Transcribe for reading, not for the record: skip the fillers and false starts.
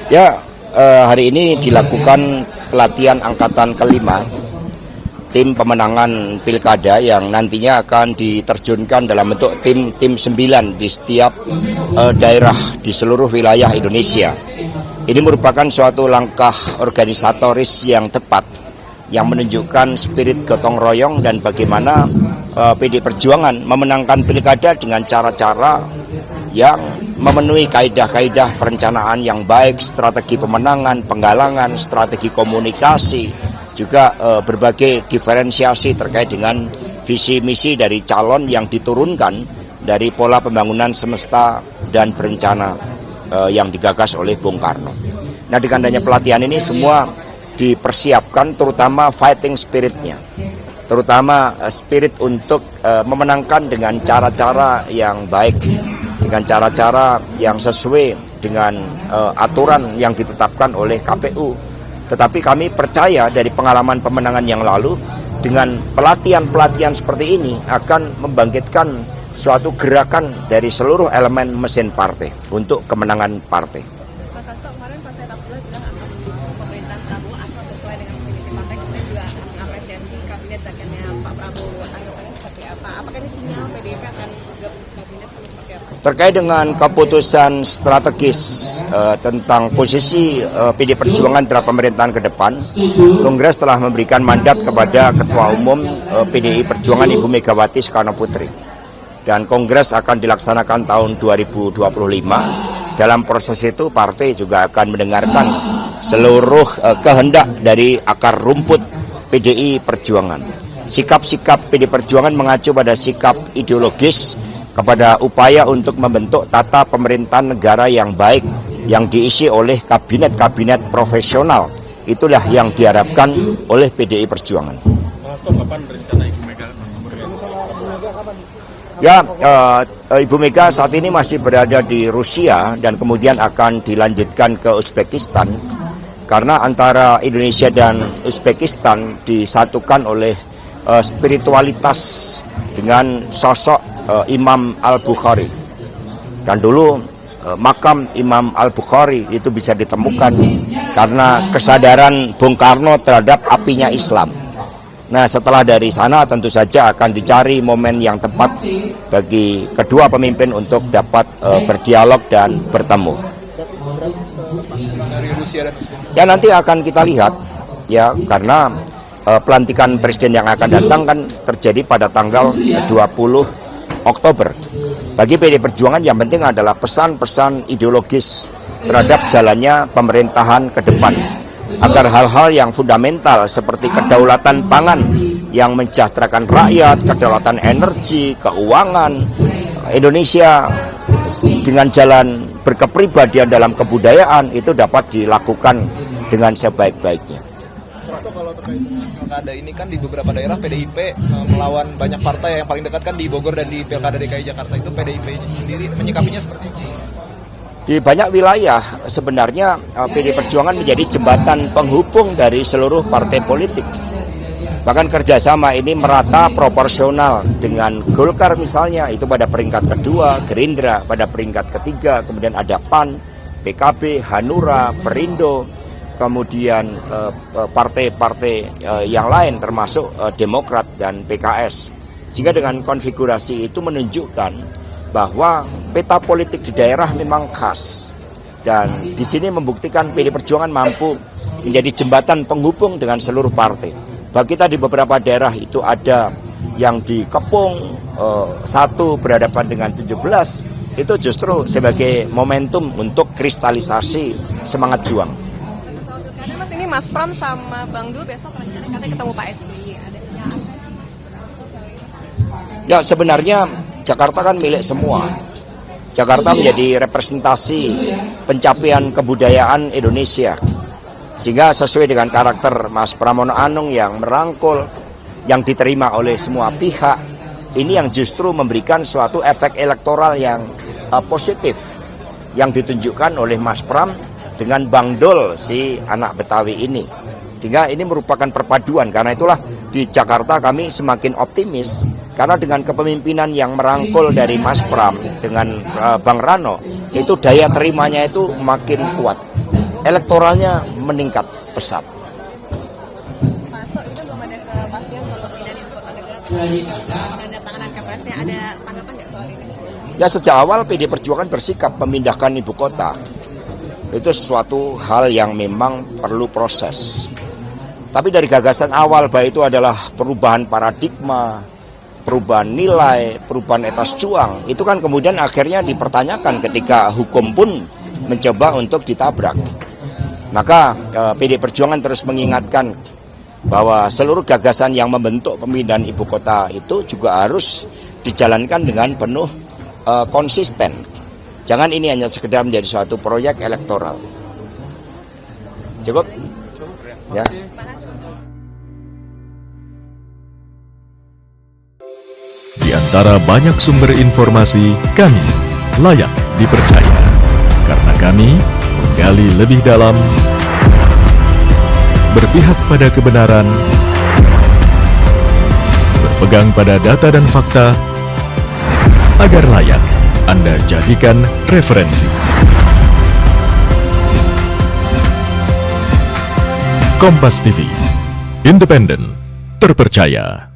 Ya, hari ini dilakukan pelatihan angkatan kelima tim pemenangan pilkada yang nantinya akan diterjunkan dalam bentuk tim 9 di setiap daerah di seluruh wilayah Indonesia. Ini merupakan suatu langkah organisatoris yang tepat yang menunjukkan spirit gotong royong dan bagaimana PD Perjuangan memenangkan pilkada dengan cara-cara yang memenuhi kaidah-kaidah perencanaan yang baik, strategi pemenangan, penggalangan, strategi komunikasi, juga berbagai diferensiasi terkait dengan visi misi dari calon yang diturunkan dari pola pembangunan semesta dan berencana yang digagas oleh Bung Karno. Nah, dengan adanya pelatihan ini semua dipersiapkan, terutama fighting spiritnya, terutama spirit untuk memenangkan dengan cara-cara yang baik, dengan cara-cara yang sesuai dengan aturan yang ditetapkan oleh KPU. Tetapi kami percaya dari pengalaman pemenangan yang lalu, dengan pelatihan-pelatihan seperti ini akan membangkitkan suatu gerakan dari seluruh elemen mesin partai untuk kemenangan partai. Mas Hasto, kemarin Pak Said Abdullah bilang akan mendukung pemerintahan Prabowo asal sesuai dengan visi-misi partai, kemudian juga mengapresiasi kabinet zamannya Pak Prabowo. Tanggapannya seperti apa? Apakah ini sinyal PDIP akan gabung kabinet atau seperti apa? Terkait dengan keputusan strategis tentang posisi PD Perjuangan terhadap pemerintahan ke depan, Kongres telah memberikan mandat kepada Ketua Umum PDI Perjuangan Ibu Megawati Soekarno Putri. Dan Kongres akan dilaksanakan tahun 2025. Dalam proses itu partai juga akan mendengarkan seluruh kehendak dari akar rumput PDI Perjuangan. Sikap-sikap PD Perjuangan mengacu pada sikap ideologis, kepada upaya untuk membentuk tata pemerintahan negara yang baik, yang diisi oleh kabinet-kabinet profesional. Itulah yang diharapkan oleh PDI Perjuangan. Kapan rencana Ibu Mega? Ya, Ibu Mega saat ini masih berada di Rusia dan kemudian akan dilanjutkan ke Uzbekistan, karena antara Indonesia dan Uzbekistan disatukan oleh spiritualitas dengan sosok Imam Al-Bukhari. Dan dulu makam Imam Al-Bukhari itu bisa ditemukan karena kesadaran Bung Karno terhadap apinya Islam. Nah, setelah dari sana tentu saja akan dicari momen yang tepat bagi kedua pemimpin untuk dapat berdialog dan bertemu. Ya, nanti akan kita lihat ya, karena pelantikan presiden yang akan datang kan terjadi pada tanggal 20 Oktober. Bagi PD Perjuangan yang penting adalah pesan-pesan ideologis terhadap jalannya pemerintahan ke depan, agar hal-hal yang fundamental seperti kedaulatan pangan yang mensejahterakan rakyat, kedaulatan energi, keuangan, Indonesia dengan jalan berkepribadian dalam kebudayaan itu dapat dilakukan dengan sebaik-baiknya. Kalau terkait dengan pilkada ini kan di beberapa daerah PDIP melawan banyak partai, yang paling dekat kan di Bogor dan di Pilkada DKI Jakarta, itu PDIP sendiri menyikapinya seperti itu? Di banyak wilayah sebenarnya PD Perjuangan menjadi jembatan penghubung dari seluruh partai politik. Bahkan kerjasama ini merata proporsional dengan Golkar misalnya, itu pada peringkat kedua, Gerindra pada peringkat ketiga, kemudian ada PAN, PKB, Hanura, Perindo, kemudian partai-partai yang lain termasuk Demokrat dan PKS. Sehingga dengan konfigurasi itu menunjukkan bahwa peta politik di daerah memang khas, dan di sini membuktikan PD Perjuangan mampu menjadi jembatan penghubung dengan seluruh partai. Bagi kita di beberapa daerah itu ada yang dikepung satu berhadapan dengan 17, itu justru sebagai momentum untuk kristalisasi semangat juang. Mas, ini Mas Pram sama Bang Dul besok rencana katanya ketemu Pak SBY. Ada sinyal apa sih? Ya, sebenarnya Jakarta kan milik semua. Jakarta menjadi representasi pencapaian kebudayaan Indonesia. Sehingga sesuai dengan karakter Mas Pramono Anung yang merangkul, yang diterima oleh semua pihak, ini yang justru memberikan suatu efek elektoral yang positif yang ditunjukkan oleh Mas Pram dengan Bang Dul, si anak Betawi ini. Sehingga ini merupakan perpaduan. Karena itulah di Jakarta kami semakin optimis, karena dengan kepemimpinan yang merangkul dari Mas Pram dengan Bang Rano, itu daya terimanya itu makin kuat. elektoralnya meningkat pesat. Pak Hasto, itu belum ada kepastian soal pemindahan ibu kota negara, tapi juga soal penandatanganan Kepresnya, ada tanggapan nggak soal ini? Ya, sejak awal PD Perjuangan bersikap memindahkan ibu kota. Itu sesuatu hal yang memang perlu proses. Tapi dari gagasan awal, bahwa itu adalah perubahan paradigma, perubahan nilai, perubahan etos juang, itu kan kemudian akhirnya dipertanyakan ketika hukum pun mencoba untuk ditabrak. Maka PD Perjuangan terus mengingatkan bahwa seluruh gagasan yang membentuk pemindahan ibu kota itu juga harus dijalankan dengan penuh konsisten. Jangan ini hanya sekedar menjadi suatu proyek elektoral. Cukup? Ya. Di antara banyak sumber informasi, kami layak dipercaya. Karena kami menggali lebih dalam, berpihak pada kebenaran, berpegang pada data dan fakta, agar layak Anda jadikan referensi. Kompas TV, independen, terpercaya.